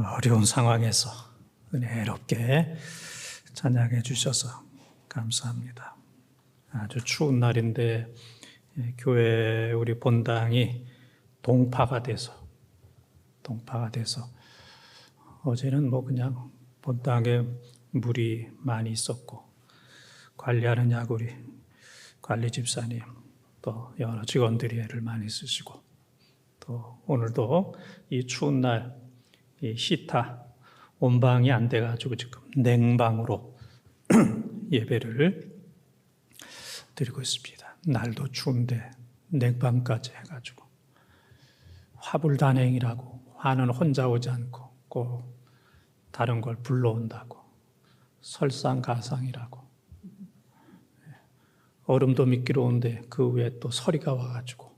어려운 상황에서 은혜롭게 찬양해 주셔서 감사합니다. 아주 추운 날인데 교회 우리 본당이 동파가 돼서 어제는 그냥 본당에 물이 많이 있었고 관리하는 우리 관리 집사님 또 여러 직원들이 애를 많이 쓰시고 또 오늘도 이 추운 날 이 히터 온방이 안 돼가지고 지금 냉방으로 예배를 드리고 있습니다. 날도 추운데 냉방까지 해가지고 화불단행이라고 화는 혼자 오지 않고 꼭 다른 걸 불러온다고 설상가상이라고 얼음도 미끄러운데 그 위에 또 서리가 와가지고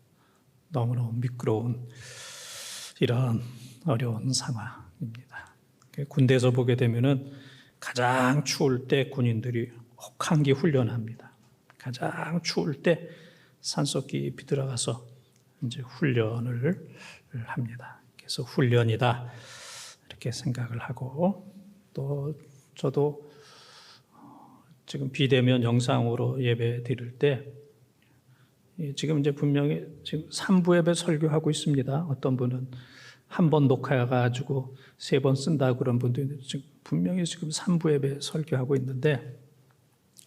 너무너무 미끄러운 이런 어려운 상황입니다. 군대에서 보게 되면은 가장 추울 때 군인들이 혹한기 훈련합니다. 가장 추울 때 산속 깊이 들어가서 이제 훈련을 합니다. 그래서 훈련이다 이렇게 생각을 하고 또 저도 지금 비대면 영상으로 예배 드릴 때 지금 이제 분명히 지금 3부 예배 설교하고 있습니다. 어떤 분은 한 번 녹화해가지고 3번 쓴다 그런 분도 있는데 지금 분명히 지금 3부 예배 설교하고 있는데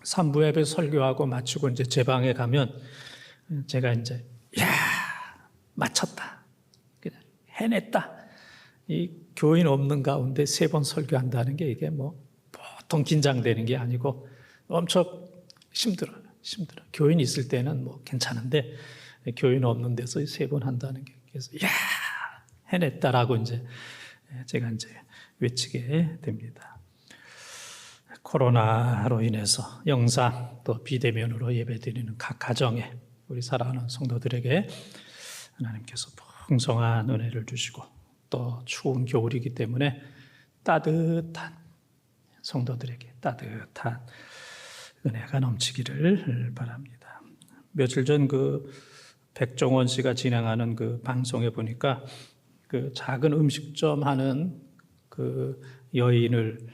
3부 예배 설교하고 마치고 이제 제 방에 가면 제가 이제 마쳤다. 그냥 해냈다. 이 교인 없는 가운데 3번 설교한다는 게 이게 보통 긴장되는 게 아니고 엄청 힘들어요. 교인 있을 때는 괜찮은데 교인 없는 데서 3번 한다는 게 그래서 해냈다라고 이제 제가 이제 외치게 됩니다. 코로나로 인해서 영상 또 비대면으로 예배드리는 각 가정에 우리 사랑하는 성도들에게 하나님께서 풍성한 은혜를 주시고 또 추운 겨울이기 때문에 따뜻한 성도들에게 따뜻한 은혜가 넘치기를 바랍니다. 며칠 전 백종원 씨가 진행하는 방송에 보니까 작은 음식점 하는 여인을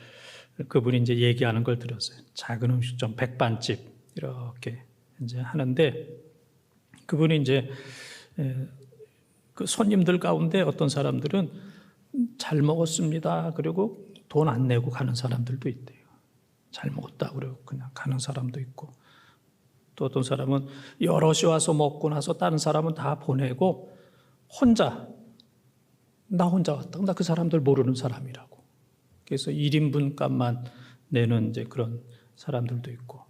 그분이 이제 얘기하는 걸 들었어요. 작은 음식점 백반집 이렇게 이제 하는데 그분이 이제 손님들 가운데 어떤 사람들은 잘 먹었습니다. 그리고 돈 안 내고 가는 사람들도 있대요. 잘 먹었다 그러고 그냥 가는 사람도 있고 또 어떤 사람은 여럿이 와서 먹고 나서 다른 사람은 다 보내고 나 혼자 왔다. 나 그 사람들 모르는 사람이라고. 그래서 1인분 값만 내는 이제 그런 사람들도 있고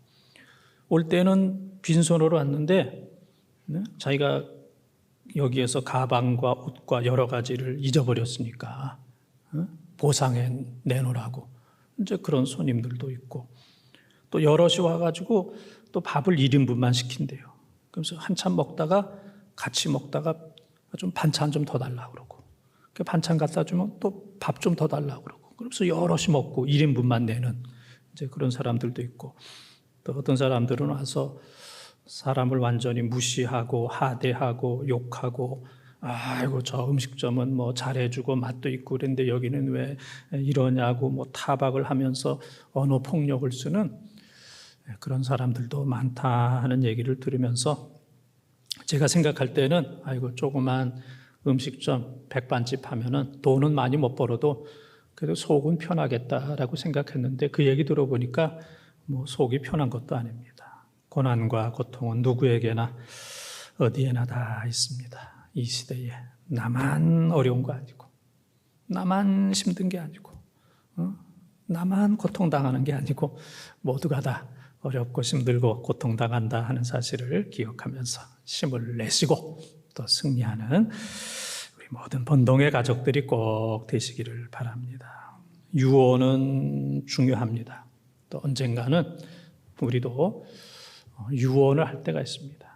올 때는 빈손으로 왔는데 자기가 여기에서 가방과 옷과 여러 가지를 잊어버렸으니까 보상해 내놓으라고 이제 그런 손님들도 있고 또 여럿이 와가지고 또 밥을 1인분만 시킨대요. 그래서 한참 먹다가 같이 먹다가 좀 반찬 좀 더 달라고 그러고 반찬 갖다 주면 또 밥 좀 더 달라고 그러고 그래서 여럿이 먹고 1인분만 내는 이제 그런 사람들도 있고 또 어떤 사람들은 와서 사람을 완전히 무시하고 하대하고 욕하고 아이고 저 음식점은 잘해주고 맛도 있고 그런데 여기는 왜 이러냐고 타박을 하면서 언어 폭력을 쓰는 그런 사람들도 많다 하는 얘기를 들으면서 제가 생각할 때는 아이고 조그만 음식점 백반집 하면은 돈은 많이 못 벌어도 그래도 속은 편하겠다라고 생각했는데 그 얘기 들어보니까 속이 편한 것도 아닙니다. 고난과 고통은 누구에게나 어디에나 다 있습니다. 이 시대에 나만 어려운 거 아니고 나만 힘든 게 아니고 나만 고통당하는 게 아니고 모두가 다 어렵고 힘들고 고통당한다 하는 사실을 기억하면서 힘을 내시고 또 승리하는 우리 모든 본동의 가족들이 꼭 되시기를 바랍니다. 유언은 중요합니다. 또 언젠가는 우리도 유언을 할 때가 있습니다.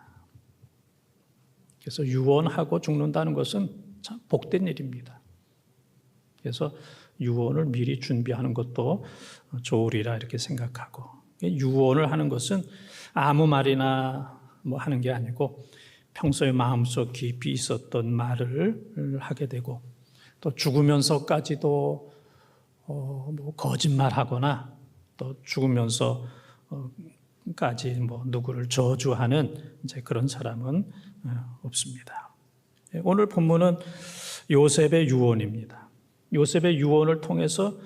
그래서 유언하고 죽는다는 것은 참 복된 일입니다. 그래서 유언을 미리 준비하는 것도 좋으리라 이렇게 생각하고 유언을 하는 것은 아무 말이나 하는 게 아니고 평소에 마음속 깊이 있었던 말을 하게 되고 또 죽으면서까지도 뭐 거짓말하거나 또 죽으면서까지 뭐 누구를 저주하는 이제 그런 사람은 없습니다. 오늘 본문은 요셉의 유언입니다. 요셉의 유언을 통해서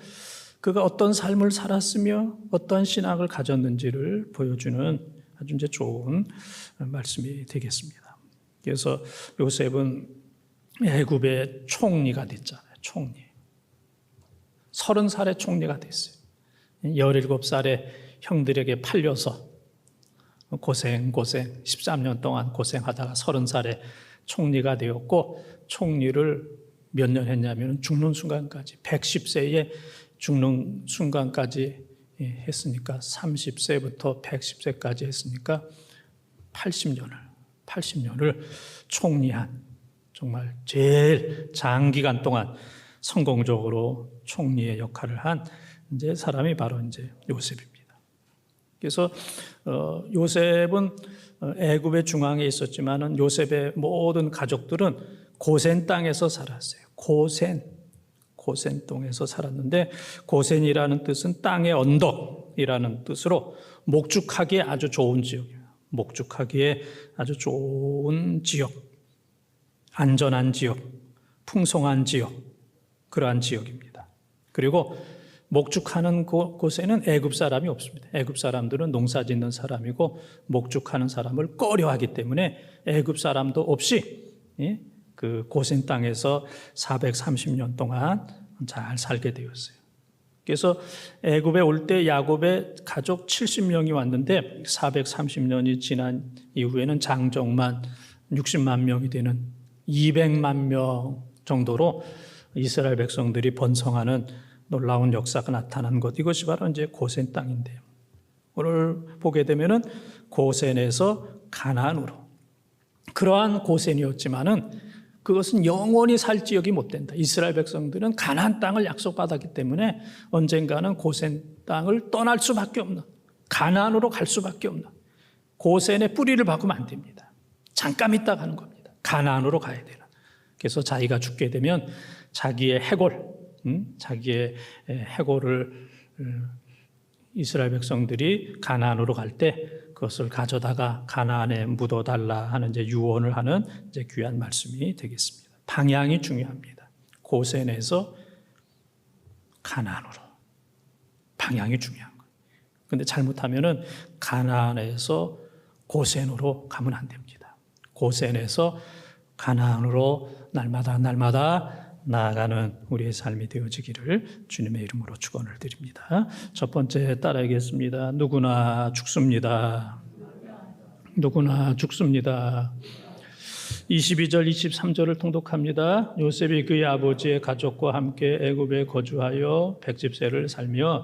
그가 어떤 삶을 살았으며 어떤 신앙을 가졌는지를 보여주는 아주 이제 좋은 말씀이 되겠습니다. 그래서 요셉은 애굽의 총리가 됐잖아요. 총리. 30살에 총리가 됐어요. 17살에 형들에게 팔려서 고생 13년 동안 고생하다가 30살에 총리가 되었고, 총리를 몇 년 했냐면 죽는 순간까지 110세에 죽는 순간까지 했으니까 30세부터 110세까지 했으니까 80년을 총리한, 정말 제일 장기간 동안 성공적으로 총리의 역할을 한 이제 사람이 바로 이제 요셉입니다. 그래서 요셉은 애굽의 중앙에 있었지만은 요셉의 모든 가족들은 고센 땅에서 살았어요. 고센 땅에서 살았는데, 고센이라는 뜻은 땅의 언덕이라는 뜻으로 목축하기에 아주 좋은 지역이에요. 목축하기에 아주 좋은 지역, 안전한 지역, 풍성한 지역, 그러한 지역입니다. 그리고 목축하는 곳에는 애굽 사람이 없습니다. 애굽 사람들은 농사 짓는 사람이고 목축하는 사람을 꺼려하기 때문에 애굽 사람도 없이 그 고센 땅에서 430년 동안 잘 살게 되었어요. 그래서 애굽에 올 때 야곱의 가족 70명이 왔는데 430년이 지난 이후에는 장정만 60만 명이 되는 200만 명 정도로 이스라엘 백성들이 번성하는 놀라운 역사가 나타난 것, 이것이 바로 이제 고센 땅인데요. 오늘 보게 되면은 고센에서 가나안으로, 그러한 고센이었지만은 그것은 영원히 살 지역이 못 된다. 이스라엘 백성들은 가나안 땅을 약속받았기 때문에 언젠가는 고센 땅을 떠날 수밖에 없는, 가나안으로 갈 수밖에 없는, 고센의 뿌리를 박으면 안 됩니다. 잠깐 있다 가는 겁니다. 가나안으로 가야 되는. 그래서 자기가 죽게 되면 자기의 해골을 이스라엘 백성들이 가나안으로 갈 때 그것을 가져다가 가나안에 묻어달라 하는 이제 유언을 하는 이제 귀한 말씀이 되겠습니다. 방향이 중요합니다. 고센에서 가나안으로, 방향이 중요한 거예요. 그런데 잘못하면은 가나안에서 고센으로 가면 안 됩니다. 고센에서 가나안으로 날마다 나아가는 우리의 삶이 되어지기를 주님의 이름으로 축원을 드립니다. 첫 번째 따라하겠습니다. 누구나 죽습니다. 누구나 죽습니다. 22절 23절을 통독합니다. 요셉이 그의 아버지의 가족과 함께 애굽에 거주하여 110세를 살며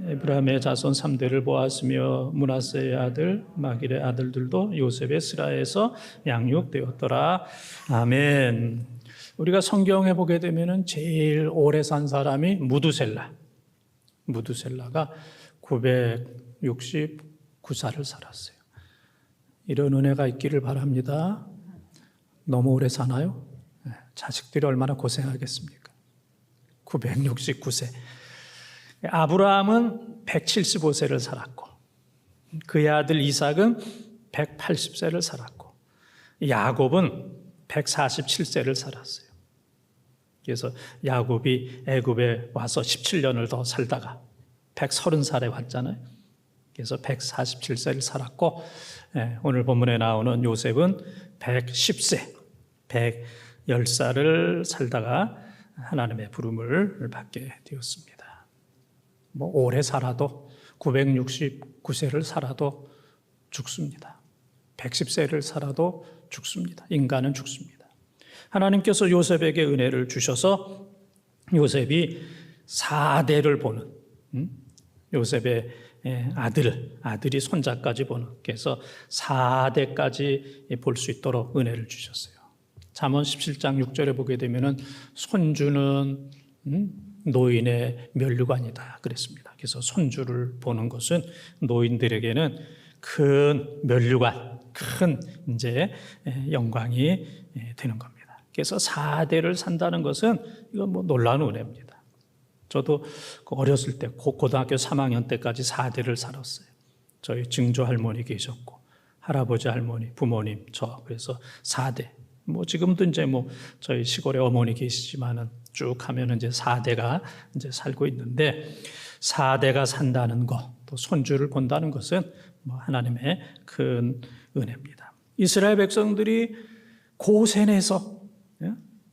에브라임의 자손 3대를 보았으며 므낫세의 아들 마길의 아들들도 요셉의 스라에서 양육되었더라. 아멘. 우리가 성경에 보게 되면은 제일 오래 산 사람이 무두셀라가 969살을 살았어요. 이런 은혜가 있기를 바랍니다. 너무 오래 사나요? 자식들이 얼마나 고생하겠습니까? 969세. 아브라함은 175세를 살았고, 그의 아들 이삭은 180세를 살았고, 야곱은 147세를 살았어요. 그래서 야곱이 애굽에 와서 17년을 더 살다가 130살에 왔잖아요. 그래서 147세를 살았고, 오늘 본문에 나오는 요셉은 110세, 110살을 살다가 하나님의 부름을 받게 되었습니다. 뭐 오래 살아도 969세를 살아도 죽습니다. 110세를 살아도 죽습니다. 인간은 죽습니다. 하나님께서 요셉에게 은혜를 주셔서 요셉이 4대를 보는, 요셉의 아들이 손자까지 보는, 그래서 4대까지 볼 수 있도록 은혜를 주셨어요. 잠언 17장 6절에 보게 되면은 손주는 노인의 면류관이다 그랬습니다. 그래서 손주를 보는 것은 노인들에게는 큰 면류관, 큰 이제 영광이 되는 겁니다. 그래서 4대를 산다는 것은 이건 뭐 놀라운 은혜입니다. 저도 어렸을 때 고등학교 3학년 때까지 4대를 살았어요. 저희 증조 할머니 계셨고 할아버지 할머니 부모님 저 그래서 4대 뭐 지금도 이제 뭐 저희 시골에 어머니 계시지만은 쭉 하면 이제 4대가 이제 살고 있는데 4대가 산다는 것, 또 손주를 본다는 것은 뭐 하나님의 큰 은혜입니다. 이스라엘 백성들이 고센에서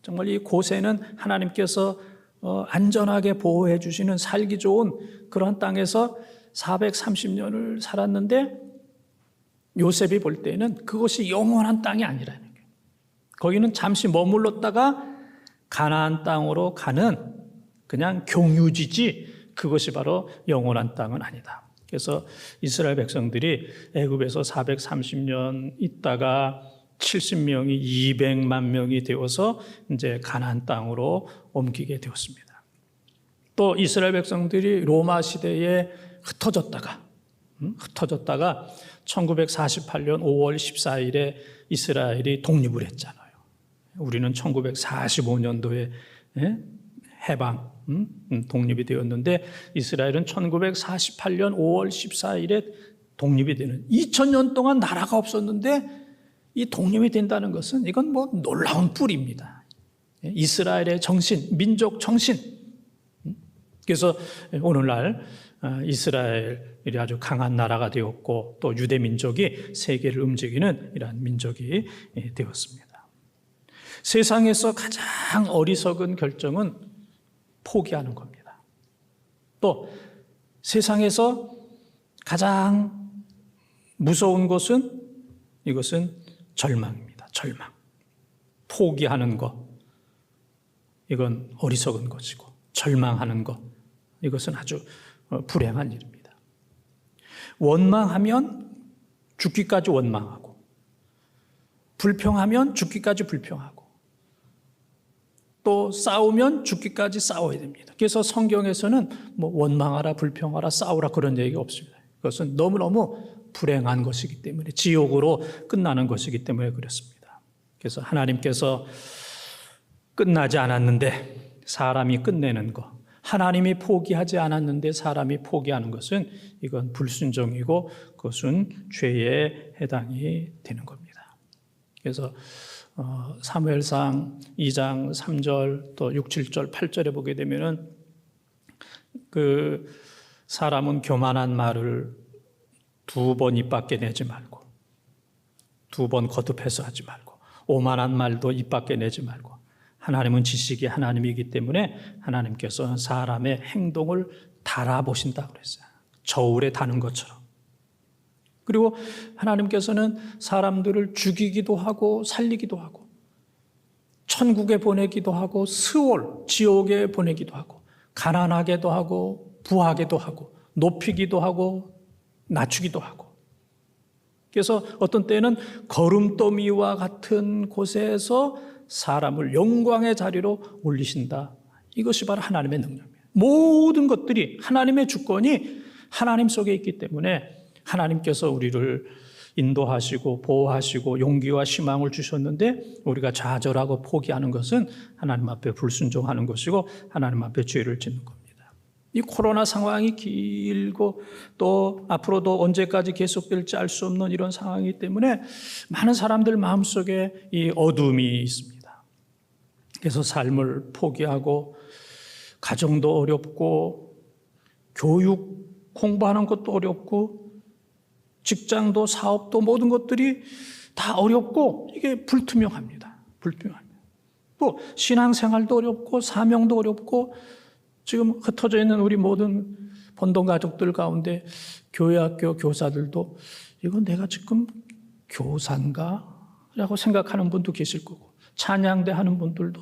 정말 이 고센은 하나님께서 안전하게 보호해 주시는 살기 좋은 그런 땅에서 430년을 살았는데 요셉이 볼 때는 그것이 영원한 땅이 아니라는 거예요. 거기는 잠시 머물렀다가 가나안 땅으로 가는 그냥 경유지지 그것이 바로 영원한 땅은 아니다. 그래서 이스라엘 백성들이 애굽에서 430년 있다가 70명이 200만 명이 되어서 이제 가나안 땅으로 옮기게 되었습니다. 또 이스라엘 백성들이 로마 시대에 흩어졌다가 1948년 5월 14일에 이스라엘이 독립을 했잖아요. 우리는 1945년도에 해방, 독립이 되었는데 이스라엘은 1948년 5월 14일에 독립이 되는 2000년 동안 나라가 없었는데 이 독립이 된다는 것은 이건 뭐 놀라운 뿔입니다. 이스라엘의 정신, 민족 정신. 그래서 오늘날 이스라엘이 아주 강한 나라가 되었고 또 유대 민족이 세계를 움직이는 이러한 민족이 되었습니다. 세상에서 가장 어리석은 결정은 포기하는 겁니다. 또 세상에서 가장 무서운 것은 이것은 절망입니다. 절망. 포기하는 것. 이건 어리석은 것이고 절망하는 것. 이것은 아주 불행한 일입니다. 원망하면 죽기까지 원망하고 불평하면 죽기까지 불평하고 또 싸우면 죽기까지 싸워야 됩니다. 그래서 성경에서는 뭐 원망하라, 불평하라, 싸우라 그런 얘기가 없습니다. 그것은 너무너무 불행한 것이기 때문에 지옥으로 끝나는 것이기 때문에 그렇습니다. 그래서 하나님께서 끝나지 않았는데 사람이 끝내는 것, 하나님이 포기하지 않았는데 사람이 포기하는 것은 이건 불순종이고 그것은 죄에 해당이 되는 겁니다. 그래서 사무엘상 2장 3절 또 6, 7절, 8절에 보게 되면은 그 사람은 교만한 말을 2번 입 밖에 내지 말고 2번 거듭해서 하지 말고 오만한 말도 입 밖에 내지 말고 하나님은 지식이 하나님이기 때문에 하나님께서 사람의 행동을 달아보신다고 그랬어요. 저울에 다는 것처럼. 그리고 하나님께서는 사람들을 죽이기도 하고 살리기도 하고 천국에 보내기도 하고 스올, 지옥에 보내기도 하고 가난하게도 하고 부하게도 하고 높이기도 하고 낮추기도 하고 그래서 어떤 때는 거름더미와 같은 곳에서 사람을 영광의 자리로 올리신다. 이것이 바로 하나님의 능력입니다. 모든 것들이 하나님의 주권이 하나님 속에 있기 때문에 하나님께서 우리를 인도하시고 보호하시고 용기와 희망을 주셨는데 우리가 좌절하고 포기하는 것은 하나님 앞에 불순종하는 것이고 하나님 앞에 죄를 짓는 겁니다. 이 코로나 상황이 길고 또 앞으로도 언제까지 계속될지 알 수 없는 이런 상황이기 때문에 많은 사람들 마음속에 이 어둠이 있습니다. 그래서 삶을 포기하고 가정도 어렵고 교육 공부하는 것도 어렵고 직장도 사업도 모든 것들이 다 어렵고 이게 불투명합니다. 불투명합니다. 또 신앙생활도 어렵고 사명도 어렵고 지금 흩어져 있는 우리 모든 본동 가족들 가운데 교회 학교 교사들도 이건 내가 지금 교사인가? 라고 생각하는 분도 계실 거고 찬양대 하는 분들도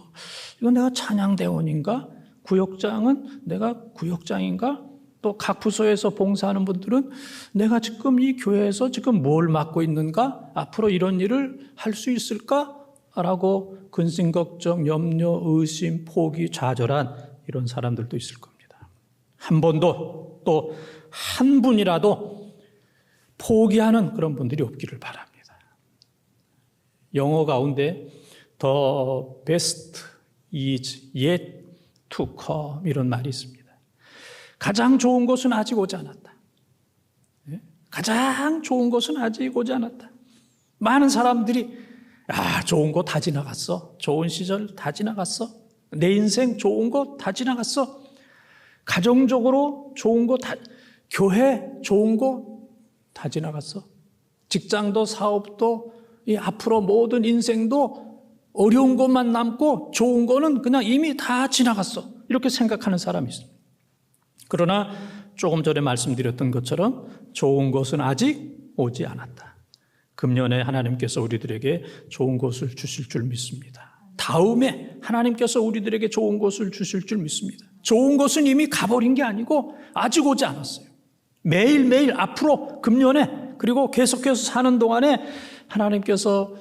이건 내가 찬양대원인가? 구역장은 내가 구역장인가? 또 각 부서에서 봉사하는 분들은 내가 지금 이 교회에서 지금 뭘 맡고 있는가? 앞으로 이런 일을 할 수 있을까? 라고 근심, 걱정, 염려, 의심, 포기, 좌절한 이런 사람들도 있을 겁니다. 한 번도 또 한 분이라도 포기하는 그런 분들이 없기를 바랍니다. 영어 가운데 The best is yet to come 이런 말이 있습니다. 가장 좋은 것은 아직 오지 않았다. 가장 좋은 것은 아직 오지 않았다. 많은 사람들이 좋은 거 다 지나갔어. 좋은 시절 다 지나갔어. 내 인생 좋은 거 다 지나갔어. 가정적으로 좋은 거 다, 교회 좋은 거 다 지나갔어. 직장도 사업도 이 앞으로 모든 인생도 어려운 것만 남고 좋은 거는 그냥 이미 다 지나갔어. 이렇게 생각하는 사람이 있습니다. 그러나 조금 전에 말씀드렸던 것처럼 좋은 것은 아직 오지 않았다. 금년에 하나님께서 우리들에게 좋은 것을 주실 줄 믿습니다. 다음에 하나님께서 우리들에게 좋은 것을 주실 줄 믿습니다. 좋은 것은 이미 가버린 게 아니고 아직 오지 않았어요. 매일매일 앞으로 금년에 그리고 계속해서 사는 동안에 하나님께서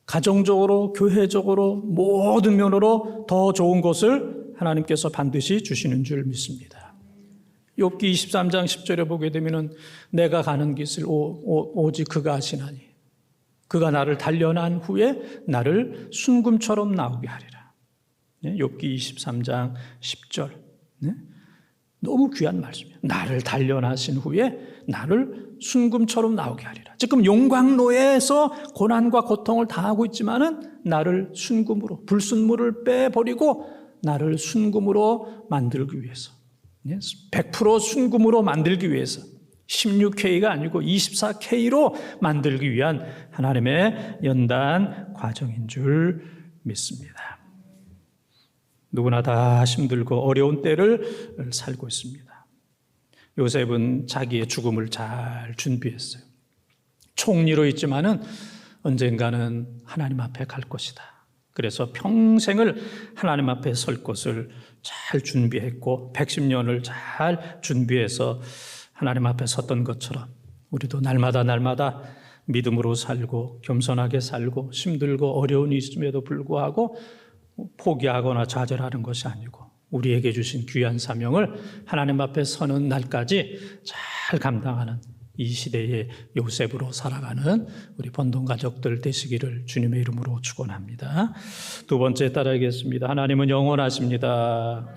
가정적으로 교회적으로 모든 면으로 더 좋은 것을 하나님께서 반드시 주시는 줄 믿습니다. 욥기 23장 10절에 보게 되면은 내가 가는 길을 오직 그가 아시나니 그가 나를 단련한 후에 나를 순금처럼 나오게 하리라. 욥기 23장 10절. 너무 귀한 말씀이에요. 나를 단련하신 후에 나를 순금처럼 나오게 하리라. 지금 용광로에서 고난과 고통을 당하고 있지만은 나를 순금으로 불순물을 빼버리고 나를 순금으로 만들기 위해서 100% 순금으로 만들기 위해서 16K가 아니고 24K로 만들기 위한 하나님의 연단 과정인 줄 믿습니다. 누구나 다 힘들고 어려운 때를 살고 있습니다. 요셉은 자기의 죽음을 잘 준비했어요. 총리로 있지만은 언젠가는 하나님 앞에 갈 것이다. 그래서 평생을 하나님 앞에 설 것을 잘 준비했고 110년을 잘 준비해서 하나님 앞에 섰던 것처럼 우리도 날마다 믿음으로 살고 겸손하게 살고 힘들고 어려운 있음에도 불구하고 포기하거나 좌절하는 것이 아니고 우리에게 주신 귀한 사명을 하나님 앞에 서는 날까지 잘 감당하는 이 시대의 요셉으로 살아가는 우리 본동 가족들 되시기를 주님의 이름으로 축원합니다. 두 번째 따라하겠습니다. 하나님은 영원하십니다.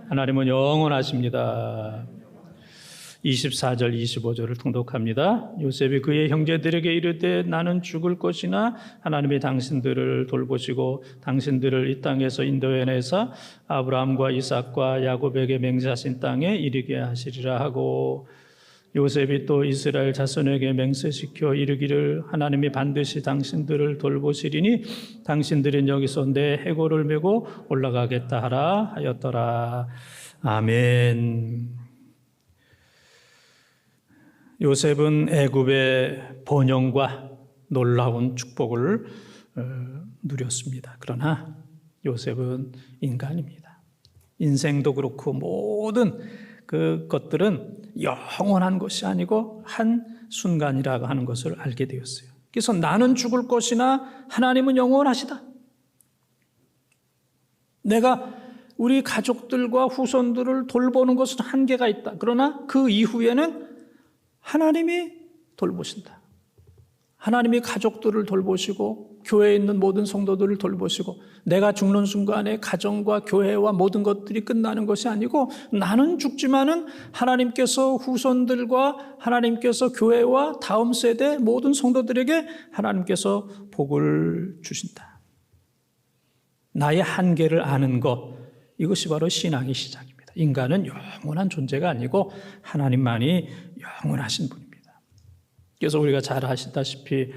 하나님은 영원하십니다. 24절 25절을 통독합니다. 요셉이 그의 형제들에게 이르되 나는 죽을 것이나 하나님이 당신들을 돌보시고 당신들을 이 땅에서 인도해내사 아브라함과 이삭과 야곱에게 맹세하신 땅에 이르게 하시리라 하고 요셉이 또 이스라엘 자손에게 맹세시켜 이르기를 하나님이 반드시 당신들을 돌보시리니 당신들은 여기서 내 해골을 메고 올라가겠다 하라 하였더라. 아멘. 요셉은 애굽의 번영과 놀라운 축복을 누렸습니다. 그러나 요셉은 인간입니다. 인생도 그렇고 모든 그 것들은 영원한 것이 아니고 한 순간이라고 하는 것을 알게 되었어요. 그래서 나는 죽을 것이나 하나님은 영원하시다. 내가 우리 가족들과 후손들을 돌보는 것은 한계가 있다. 그러나 그 이후에는 하나님이 돌보신다. 하나님이 가족들을 돌보시고 교회에 있는 모든 성도들을 돌보시고 내가 죽는 순간에 가정과 교회와 모든 것들이 끝나는 것이 아니고 나는 죽지만은 하나님께서 후손들과 하나님께서 교회와 다음 세대 모든 성도들에게 하나님께서 복을 주신다. 나의 한계를 아는 것, 이것이 바로 신앙의 시작입니다. 인간은 영원한 존재가 아니고 하나님만이 영원하신 분입니다. 그래서 우리가 잘 아시다시피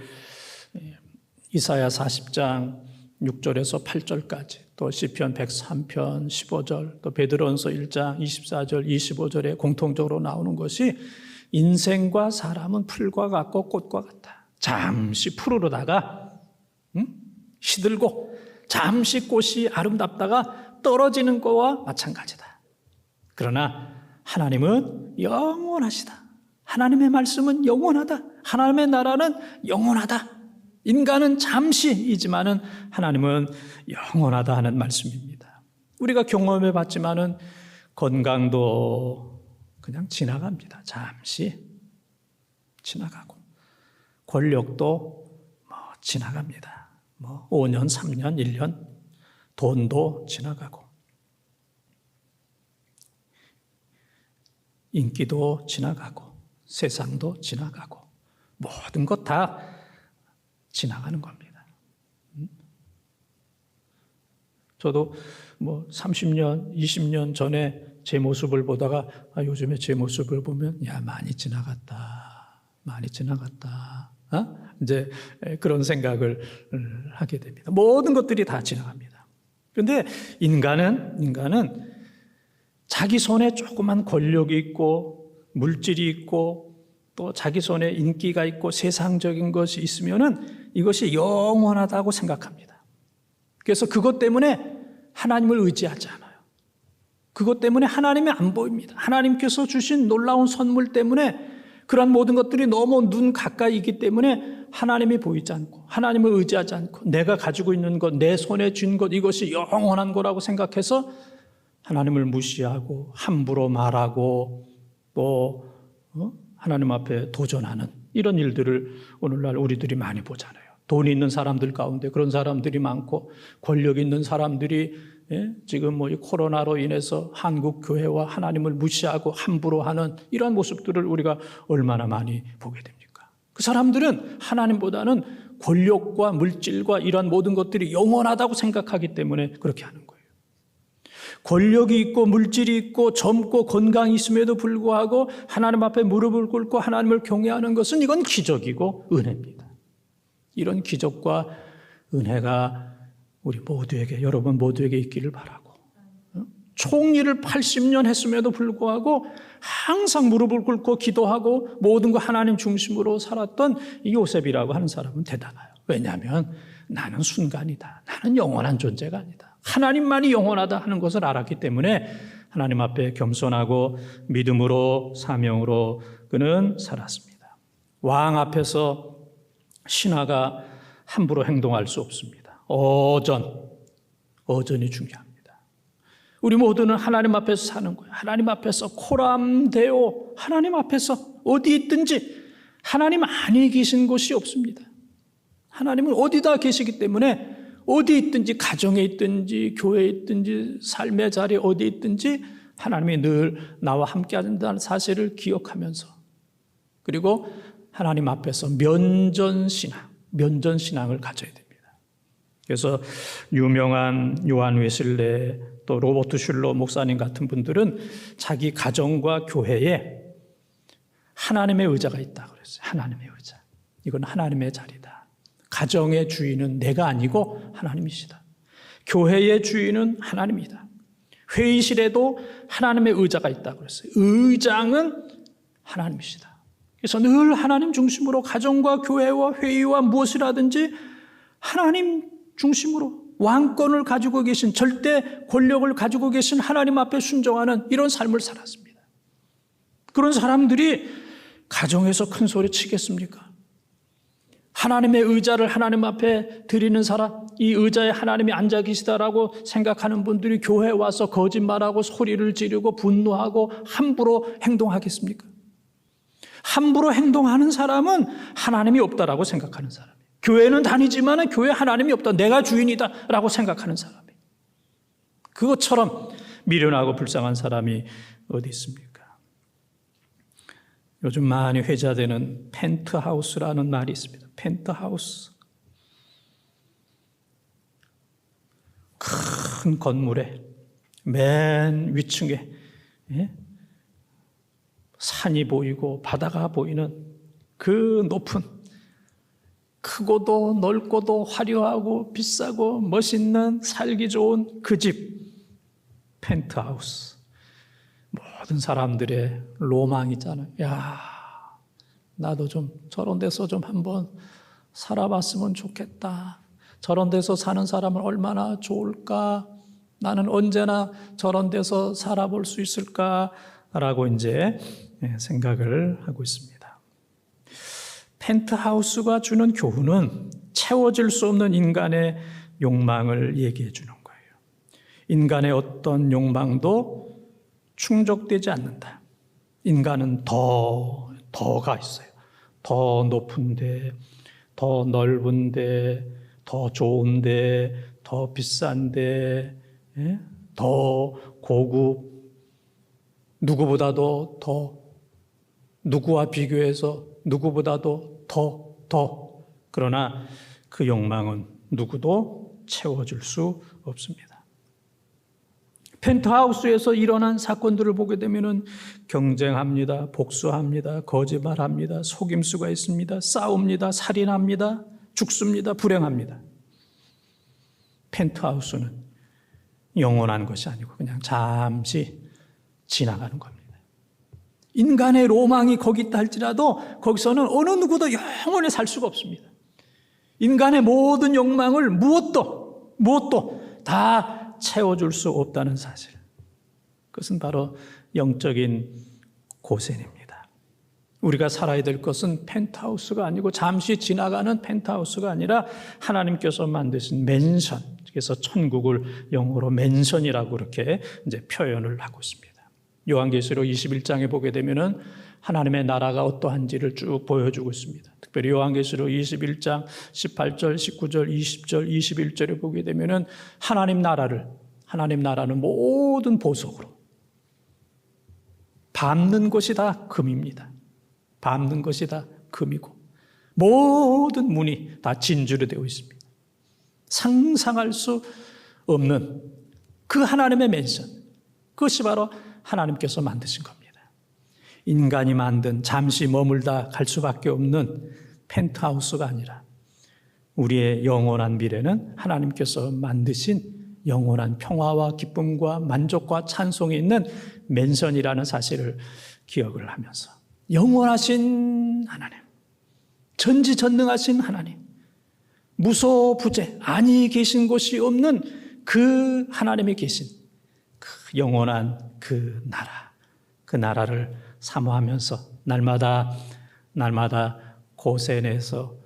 이사야 40장 6절에서 8절까지 또 시편 103편 15절 또 베드로전서 1장 24절 25절에 공통적으로 나오는 것이 인생과 사람은 풀과 같고 꽃과 같다. 잠시 푸르르다가 시들고 잠시 꽃이 아름답다가 떨어지는 것과 마찬가지다. 그러나 하나님은 영원하시다. 하나님의 말씀은 영원하다. 하나님의 나라는 영원하다. 인간은 잠시이지만은 하나님은 영원하다 하는 말씀입니다. 우리가 경험해 봤지만은 건강도 그냥 지나갑니다. 잠시 지나가고 권력도 지나갑니다. 뭐 5년, 3년, 1년 돈도 지나가고 인기도 지나가고 세상도 지나가고 모든 것 다 지나가는 겁니다. 저도 뭐 30년, 20년 전에 제 모습을 보다가 요즘에 제 모습을 보면 야, 많이 지나갔다. 많이 지나갔다. 이제 그런 생각을 하게 됩니다. 모든 것들이 다 지나갑니다. 그런데 인간은 자기 손에 조그만 권력이 있고 물질이 있고 또 자기 손에 인기가 있고 세상적인 것이 있으면은 이것이 영원하다고 생각합니다. 그래서 그것 때문에 하나님을 의지하지 않아요. 그것 때문에 하나님이 안 보입니다. 하나님께서 주신 놀라운 선물 때문에 그런 모든 것들이 너무 눈 가까이 있기 때문에 하나님이 보이지 않고 하나님을 의지하지 않고 내가 가지고 있는 것, 내 손에 쥔 것, 이것이 영원한 거라고 생각해서 하나님을 무시하고 함부로 말하고 또 하나님 앞에 도전하는 이런 일들을 오늘날 우리들이 많이 보잖아요. 돈이 있는 사람들 가운데 그런 사람들이 많고 권력 있는 사람들이 지금 뭐 이 코로나로 인해서 한국 교회와 하나님을 무시하고 함부로 하는 이런 모습들을 우리가 얼마나 많이 보게 됩니까? 그 사람들은 하나님보다는 권력과 물질과 이런 모든 것들이 영원하다고 생각하기 때문에 그렇게 하는 거예요. 권력이 있고 물질이 있고 젊고 건강이 있음에도 불구하고 하나님 앞에 무릎을 꿇고 하나님을 경외하는 것은 이건 기적이고 은혜입니다. 이런 기적과 은혜가 우리 모두에게, 여러분 모두에게 있기를 바라고, 총리를 80년 했음에도 불구하고 항상 무릎을 꿇고 기도하고 모든 거 하나님 중심으로 살았던 이 요셉이라고 하는 사람은 대단해요. 왜냐하면 나는 순간이다. 나는 영원한 존재가 아니다. 하나님만이 영원하다 하는 것을 알았기 때문에 하나님 앞에 겸손하고 믿음으로 사명으로 그는 살았습니다. 왕 앞에서 신하가 함부로 행동할 수 없습니다. 어전이 중요합니다. 우리 모두는 하나님 앞에서 사는 거예요. 하나님 앞에서 코람데오, 하나님 앞에서 어디 있든지 하나님 안에 계신 곳이 없습니다. 하나님은 어디다 계시기 때문에 어디 있든지 가정에 있든지 교회에 있든지 삶의 자리에 어디 있든지 하나님이 늘 나와 함께 한다는 사실을 기억하면서 그리고 하나님 앞에서 면전신앙을 가져야 됩니다. 그래서 유명한 요한 웨슬레 또 로버트 슐러 목사님 같은 분들은 자기 가정과 교회에 하나님의 의자가 있다고 그랬어요. 하나님의 의자. 이건 하나님의 자리다. 가정의 주인은 내가 아니고 하나님이시다. 교회의 주인은 하나님이다. 회의실에도 하나님의 의자가 있다고 그랬어요. 의장은 하나님이시다. 그래서 늘 하나님 중심으로 가정과 교회와 회의와 무엇이라든지 하나님 중심으로 왕권을 가지고 계신 절대 권력을 가지고 계신 하나님 앞에 순종하는 이런 삶을 살았습니다. 그런 사람들이 가정에서 큰 소리 치겠습니까? 하나님의 의자를 하나님 앞에 드리는 사람, 이 의자에 하나님이 앉아 계시다라고 생각하는 분들이 교회에 와서 거짓말하고 소리를 지르고 분노하고 함부로 행동하겠습니까? 함부로 행동하는 사람은 하나님이 없다라고 생각하는 사람이에요. 교회는 다니지만 교회에 하나님이 없다. 내가 주인이다라고 생각하는 사람이에요. 그것처럼 미련하고 불쌍한 사람이 어디 있습니까? 요즘 많이 회자되는 펜트하우스라는 말이 있습니다. 펜트하우스. 큰 건물에 맨 위층에 산이 보이고 바다가 보이는 그 높은 크고도 넓고도 화려하고 비싸고 멋있는 살기 좋은 그 집 펜트하우스. 모든 사람들의 로망이잖아요. 야, 나도 좀 저런 데서 좀 한번 살아봤으면 좋겠다. 저런 데서 사는 사람은 얼마나 좋을까? 나는 언제나 저런 데서 살아볼 수 있을까라고 이제 생각을 하고 있습니다. 펜트하우스가 주는 교훈은 채워질 수 없는 인간의 욕망을 얘기해 주는 거예요. 인간의 어떤 욕망도 충족되지 않는다. 인간은 더가 있어요. 더 높은데, 더 넓은데, 더 좋은데, 더 비싼데, 예? 더 고급, 누구보다도 더, 누구와 비교해서 누구보다도 더. 그러나 그 욕망은 누구도 채워줄 수 없습니다. 펜트하우스에서 일어난 사건들을 보게 되면은 경쟁합니다, 복수합니다, 거짓말합니다, 속임수가 있습니다, 싸웁니다, 살인합니다, 죽습니다, 불행합니다. 펜트하우스는 영원한 것이 아니고 그냥 잠시 지나가는 겁니다. 인간의 로망이 거기 있다 할지라도 거기서는 어느 누구도 영원히 살 수가 없습니다. 인간의 모든 욕망을 무엇도 다 채워줄 수 없다는 사실. 그것은 바로 영적인 고센입니다. 우리가 살아야 될 것은 펜트하우스가 아니고 잠시 지나가는 펜트하우스가 아니라 하나님께서 만드신 맨션, 그래서 천국을 영어로 맨션이라고 그렇게 이제 표현을 하고 있습니다. 요한계시록 21장에 보게 되면은 하나님의 나라가 어떠한지를 쭉 보여주고 있습니다. 특별히 요한계시록 21장 18절, 19절, 20절, 21절에 보게 되면은 하나님 나라는 모든 보석으로 밟는 것이 다 금입니다. 밟는 것이 다 금이고 모든 문이 다 진주로 되어 있습니다. 상상할 수 없는 그 하나님의 맨션, 그것이 바로 하나님께서 만드신 겁니다. 인간이 만든 잠시 머물다 갈 수밖에 없는 펜트하우스가 아니라 우리의 영원한 미래는 하나님께서 만드신 영원한 평화와 기쁨과 만족과 찬송이 있는 맨션이라는 사실을 기억을 하면서 영원하신 하나님, 전지전능하신 하나님, 무소부재, 아니 계신 곳이 없는 그 하나님이 계신 그 영원한 그 나라를 사모하면서 날마다 고센에서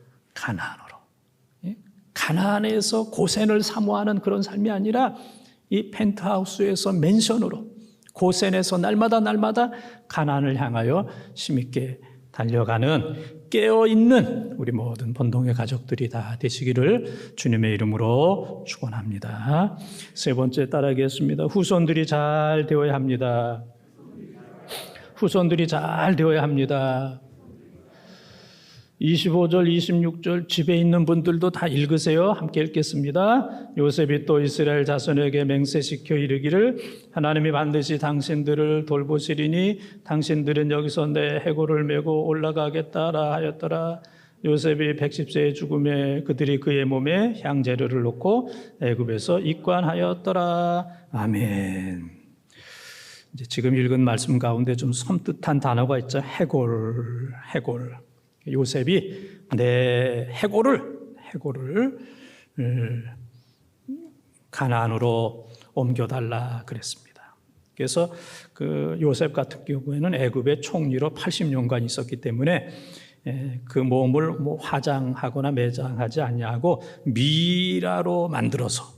가나안에서 고센을 사모하는 그런 삶이 아니라 이 펜트하우스에서 맨션으로 고센에서 날마다 가나안을 향하여 힘있게 달려가는 깨어있는 우리 모든 본동의 가족들이 다 되시기를 주님의 이름으로 축원합니다. 세 번째 따라하겠습니다. 후손들이 잘 되어야 합니다. 후손들이 잘 되어야 합니다. 25절, 26절 집에 있는 분들도 다 읽으세요. 함께 읽겠습니다. 요셉이 또 이스라엘 자손에게 맹세시켜 이르기를 하나님이 반드시 당신들을 돌보시리니 당신들은 여기서 내 해골을 메고 올라가겠다라 하였더라. 요셉이 110세의 죽음에 그들이 그의 몸에 향재료를 놓고 애굽에서 입관하였더라. 아멘. 이제 지금 읽은 말씀 가운데 좀 섬뜩한 단어가 있죠. 해골. 요셉이 내 해골을 가나안으로 옮겨달라 그랬습니다. 그래서 그 요셉 같은 경우에는 애굽의 총리로 80년간 있었기 때문에 그 몸을 화장하거나 매장하지 아니하고 미라로 만들어서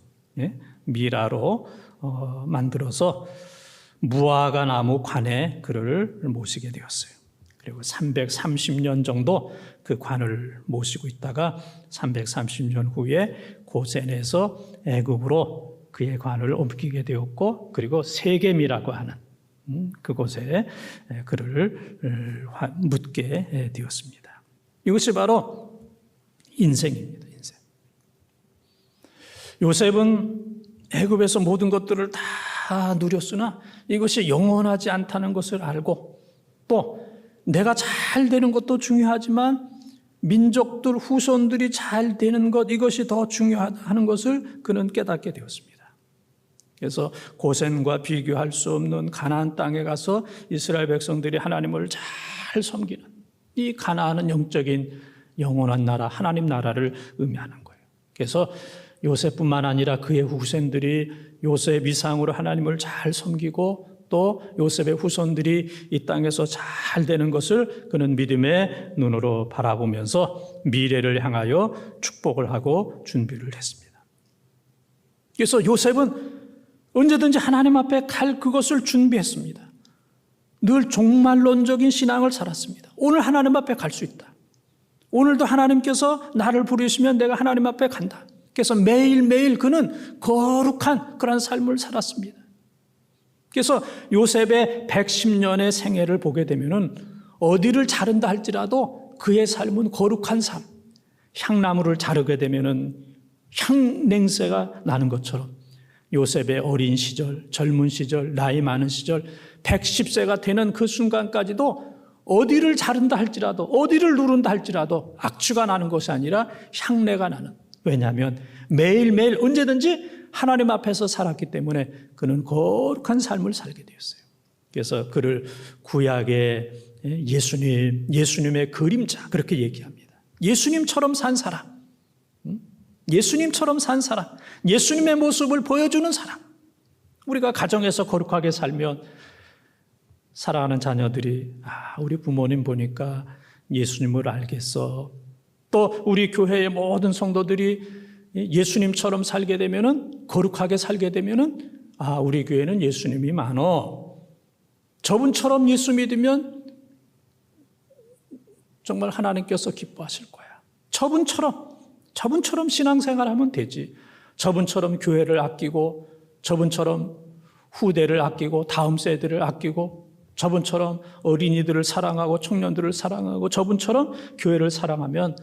무화과 나무 관에 그를 모시게 되었어요. 그리고 330년 정도 그 관을 모시고 있다가 330년 후에 고센에서 애굽으로 그의 관을 옮기게 되었고, 그리고 세겜이라고 하는 그곳에 그를 묻게 되었습니다. 이것이 바로 인생입니다. 인생. 요셉은 애굽에서 모든 것들을 다 누렸으나 이것이 영원하지 않다는 것을 알고, 또 내가 잘 되는 것도 중요하지만 민족들 후손들이 잘 되는 것, 이것이 더 중요하다는 것을 그는 깨닫게 되었습니다. 그래서 고센과 비교할 수 없는 가나안 땅에 가서 이스라엘 백성들이 하나님을 잘 섬기는 이 가나안은 영적인 영원한 나라, 하나님 나라를 의미하는 거예요. 그래서 요셉뿐만 아니라 그의 후손들이 요셉 이상으로 하나님을 잘 섬기고 또 요셉의 후손들이 이 땅에서 잘 되는 것을 그는 믿음의 눈으로 바라보면서 미래를 향하여 축복을 하고 준비를 했습니다. 그래서 요셉은 언제든지 하나님 앞에 갈 그것을 준비했습니다. 늘 종말론적인 신앙을 살았습니다. 오늘 하나님 앞에 갈 수 있다. 오늘도 하나님께서 나를 부르시면 내가 하나님 앞에 간다. 그래서 매일매일 그는 거룩한 그런 삶을 살았습니다. 그래서 요셉의 110년의 생애를 보게 되면은 어디를 자른다 할지라도 그의 삶은 거룩한 삶, 향나무를 자르게 되면은 향 냄새가 나는 것처럼 요셉의 어린 시절, 젊은 시절, 나이 많은 시절, 110세가 되는 그 순간까지도 어디를 자른다 할지라도, 어디를 누른다 할지라도 악취가 나는 것이 아니라 향내가 나는. 왜냐하면 매일매일 언제든지 하나님 앞에서 살았기 때문에 그는 거룩한 삶을 살게 되었어요. 그래서 그를 구약의 예수님의 그림자 그렇게 얘기합니다. 예수님처럼 산 사람, 예수님처럼 산 사람, 예수님의 모습을 보여주는 사람. 우리가 가정에서 거룩하게 살면 사랑하는 자녀들이 우리 부모님 보니까 예수님을 알겠어. 또 우리 교회의 모든 성도들이 예수님처럼 살게 되면은, 거룩하게 살게 되면은 우리 교회는 예수님이 많어. 저분처럼 예수 믿으면 정말 하나님께서 기뻐하실 거야. 저분처럼 신앙생활하면 되지. 저분처럼 교회를 아끼고, 저분처럼 후대를 아끼고, 다음 세대를 아끼고, 저분처럼 어린이들을 사랑하고 청년들을 사랑하고, 저분처럼 교회를 사랑하면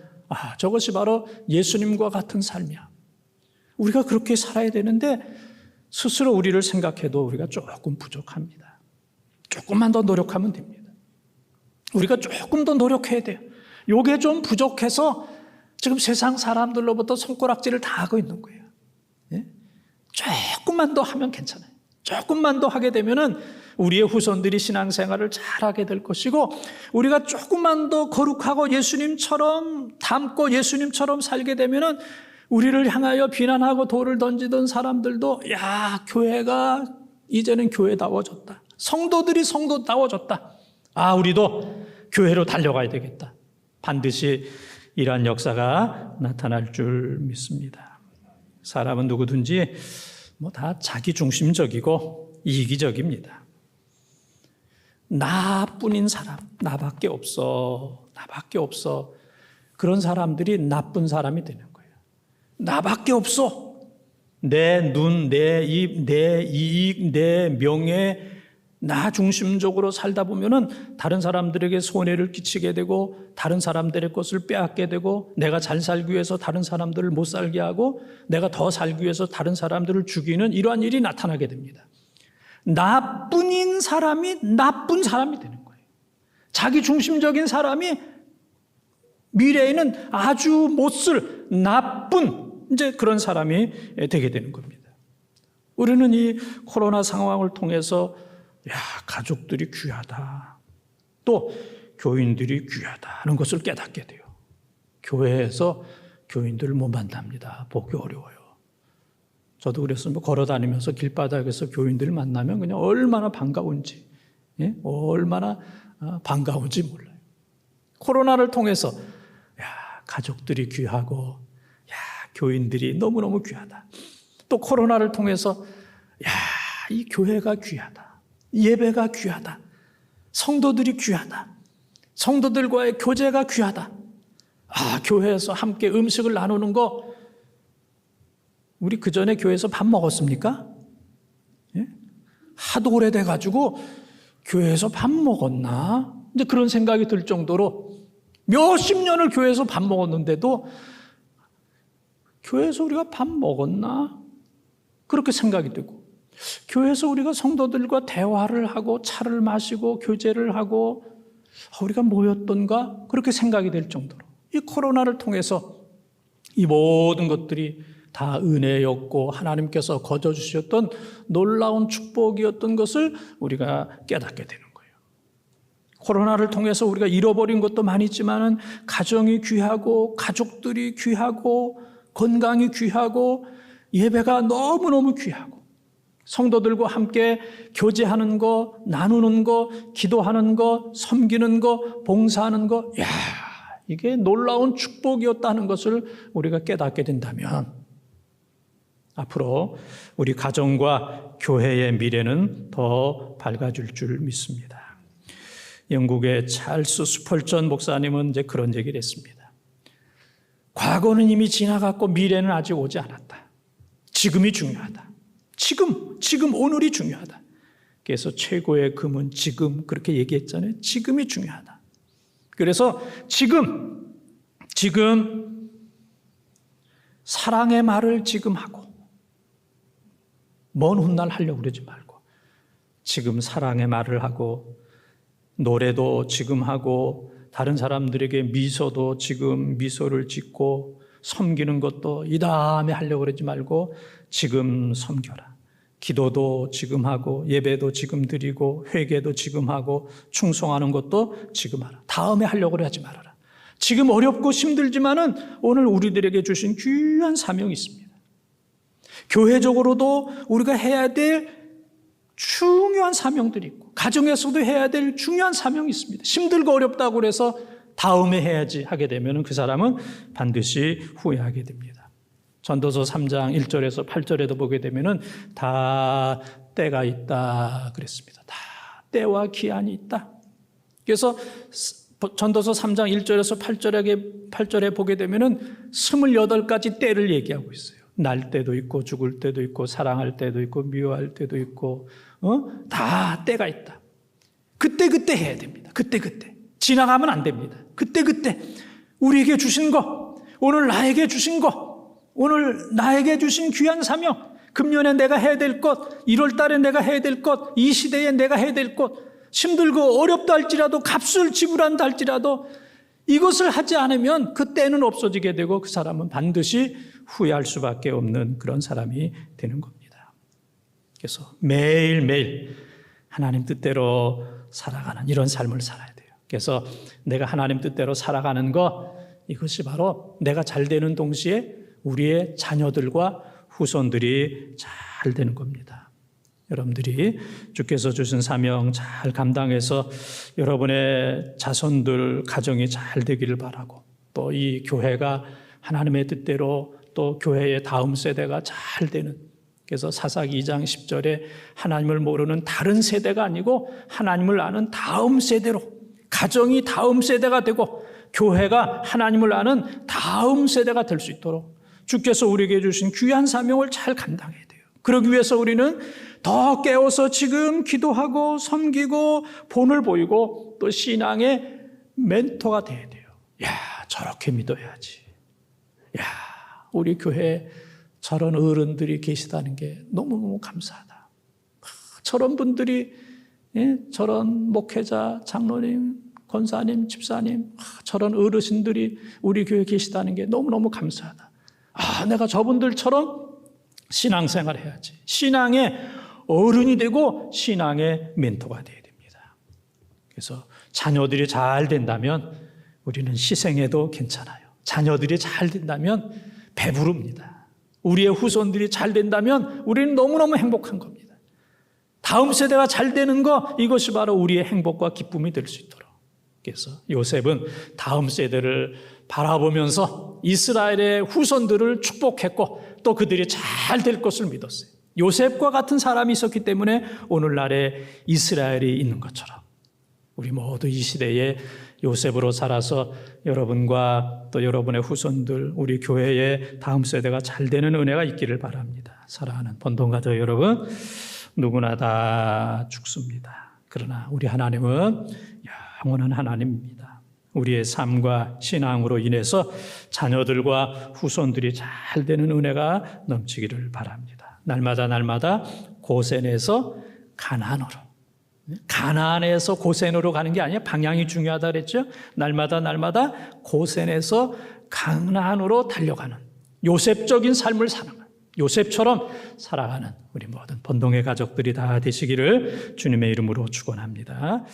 저것이 바로 예수님과 같은 삶이야. 우리가 그렇게 살아야 되는데 스스로 우리를 생각해도 우리가 조금 부족합니다. 조금만 더 노력하면 됩니다. 우리가 조금 더 노력해야 돼요. 요게 좀 부족해서 지금 세상 사람들로부터 손가락질을 다 하고 있는 거예요. 조금만 더 하면 괜찮아요. 조금만 더 하게 되면은 우리의 후손들이 신앙생활을 잘하게 될 것이고, 우리가 조금만 더 거룩하고 예수님처럼 닮고 예수님처럼 살게 되면은 우리를 향하여 비난하고 돌을 던지던 사람들도 교회가 이제는 교회다워졌다. 성도들이 성도다워졌다. 우리도 교회로 달려가야 되겠다. 반드시 이러한 역사가 나타날 줄 믿습니다. 사람은 누구든지 다 자기중심적이고 이기적입니다. 나뿐인 사람, 나밖에 없어. 그런 사람들이 나쁜 사람이 되는 거예요. 나밖에 없어. 내 눈, 내 입, 내 이익, 내 명예, 나 중심적으로 살다 보면은 다른 사람들에게 손해를 끼치게 되고, 다른 사람들의 것을 빼앗게 되고, 내가 잘 살기 위해서 다른 사람들을 못 살게 하고, 내가 더 살기 위해서 다른 사람들을 죽이는 이러한 일이 나타나게 됩니다. 나뿐인 사람이 나쁜 사람이 되는 거예요. 자기 중심적인 사람이 미래에는 아주 못쓸 나쁜 이제 그런 사람이 되게 되는 겁니다. 우리는 이 코로나 상황을 통해서 가족들이 귀하다, 또 교인들이 귀하다는 것을 깨닫게 돼요. 교회에서 교인들을 못 만납니다. 보기 어려워요. 저도 그래서 걸어 다니면서 길바닥에서 교인들을 만나면 그냥 얼마나 반가운지, 얼마나 반가운지 몰라요. 코로나를 통해서 가족들이 귀하고, 교인들이 너무너무 귀하다. 또 코로나를 통해서 이 교회가 귀하다, 예배가 귀하다, 성도들이 귀하다, 성도들과의 교제가 귀하다. 교회에서 함께 음식을 나누는 거, 우리 그 전에 교회에서 밥 먹었습니까? 하도 오래돼가지고 교회에서 밥 먹었나? 이제 그런 생각이 들 정도로 몇십 년을 교회에서 밥 먹었는데도 교회에서 우리가 밥 먹었나? 그렇게 생각이 되고, 교회에서 우리가 성도들과 대화를 하고 차를 마시고 교제를 하고 우리가 모였던가? 그렇게 생각이 될 정도로 이 코로나를 통해서 이 모든 것들이 다 은혜였고 하나님께서 거저주셨던 놀라운 축복이었던 것을 우리가 깨닫게 되는 거예요. 코로나를 통해서 우리가 잃어버린 것도 많이 있지만은 가정이 귀하고, 가족들이 귀하고, 건강이 귀하고, 예배가 너무너무 귀하고, 성도들과 함께 교제하는 거, 나누는 거, 기도하는 거, 섬기는 거, 봉사하는 거, 이게 놀라운 축복이었다는 것을 우리가 깨닫게 된다면 앞으로 우리 가정과 교회의 미래는 더 밝아질 줄 믿습니다. 영국의 찰스 스펄전 목사님은 이제 그런 얘기를 했습니다. 과거는 이미 지나갔고 미래는 아직 오지 않았다. 지금이 중요하다. 지금 오늘이 중요하다. 그래서 최고의 금은 지금, 그렇게 얘기했잖아요. 지금이 중요하다. 그래서 지금 사랑의 말을 지금 하고, 먼 훗날 하려고 그러지 말고 지금 사랑의 말을 하고, 노래도 지금 하고, 다른 사람들에게 미소도 지금 미소를 짓고, 섬기는 것도 이 다음에 하려고 그러지 말고 지금 섬겨라. 기도도 지금 하고, 예배도 지금 드리고, 회개도 지금 하고, 충성하는 것도 지금 하라. 다음에 하려고 하지 말아라. 지금 어렵고 힘들지만은 오늘 우리들에게 주신 귀한 사명이 있습니다. 교회적으로도 우리가 해야 될 중요한 사명들이 있고, 가정에서도 해야 될 중요한 사명이 있습니다. 힘들고 어렵다고 해서 다음에 해야지 하게 되면 그 사람은 반드시 후회하게 됩니다. 전도서 3장 1절에서 8절에도 보게 되면 다 때가 있다 그랬습니다. 다 때와 기한이 있다. 그래서 전도서 3장 1절에서 8절에 보게 되면 28가지 때를 얘기하고 있어요. 날 때도 있고, 죽을 때도 있고, 사랑할 때도 있고, 미워할 때도 있고, 다 때가 있다. 그때 해야 됩니다. 그때 지나가면 안 됩니다. 그때 우리에게 주신 거, 오늘 나에게 주신 거, 오늘 나에게 주신 귀한 사명, 금년에 내가 해야 될 것, 1월 달에 내가 해야 될 것, 이 시대에 내가 해야 될 것, 힘들고 어렵다 할지라도, 값을 지불한다 할지라도 이것을 하지 않으면 그 때는 없어지게 되고 그 사람은 반드시 후회할 수밖에 없는 그런 사람이 되는 겁니다. 그래서 매일매일 하나님 뜻대로 살아가는 이런 삶을 살아야 돼요. 그래서 내가 하나님 뜻대로 살아가는 것, 이것이 바로 내가 잘 되는 동시에 우리의 자녀들과 후손들이 잘 되는 겁니다. 여러분들이 주께서 주신 사명 잘 감당해서 여러분의 자손들, 가정이 잘 되기를 바라고, 또 이 교회가 하나님의 뜻대로 또 교회의 다음 세대가 잘 되는, 그래서 사사기 2장 10절에 하나님을 모르는 다른 세대가 아니고 하나님을 아는 다음 세대로, 가정이 다음 세대가 되고 교회가 하나님을 아는 다음 세대가 될 수 있도록 주께서 우리에게 주신 귀한 사명을 잘 감당해야 돼요. 그러기 위해서 우리는 더 깨워서 지금 기도하고 섬기고 본을 보이고 또 신앙의 멘토가 돼야 돼요. 야, 저렇게 믿어야지. 야, 우리 교회에 저런 어른들이 계시다는 게 너무너무 감사하다. 저런 분들이, 저런 목회자, 장로님, 권사님, 집사님, 저런 어르신들이 우리 교회에 계시다는 게 너무너무 감사하다. 내가 저분들처럼 신앙생활을 해야지. 신앙의 어른이 되고 신앙의 멘토가 되어야 됩니다. 그래서 자녀들이 잘 된다면 우리는 희생해도 괜찮아요. 자녀들이 잘 된다면 배부릅니다. 우리의 후손들이 잘 된다면 우리는 너무너무 행복한 겁니다. 다음 세대가 잘 되는 거, 이것이 바로 우리의 행복과 기쁨이 될 수 있도록. 그래서 요셉은 다음 세대를 바라보면서 이스라엘의 후손들을 축복했고 또 그들이 잘 될 것을 믿었어요. 요셉과 같은 사람이 있었기 때문에 오늘날의 이스라엘이 있는 것처럼 우리 모두 이 시대에 요셉으로 살아서 여러분과 또 여러분의 후손들, 우리 영교회의 다음 세대가 잘 되는 은혜가 있기를 바랍니다. 사랑하는 본동가족 여러분, 누구나 다 죽습니다. 그러나 우리 하나님은 영원한 하나님입니다. 우리의 삶과 신앙으로 인해서 자녀들과 후손들이 잘 되는 은혜가 넘치기를 바랍니다. 날마다 고센에서 가나안으로, 가나안에서 고센으로 가는 게 아니라 방향이 중요하다 그랬죠. 날마다 고센에서 가나안으로 달려가는 요셉적인 삶을 사는 거예요. 요셉처럼 살아가는 우리 모든 본동의 가족들이 다 되시기를 주님의 이름으로 축원합니다.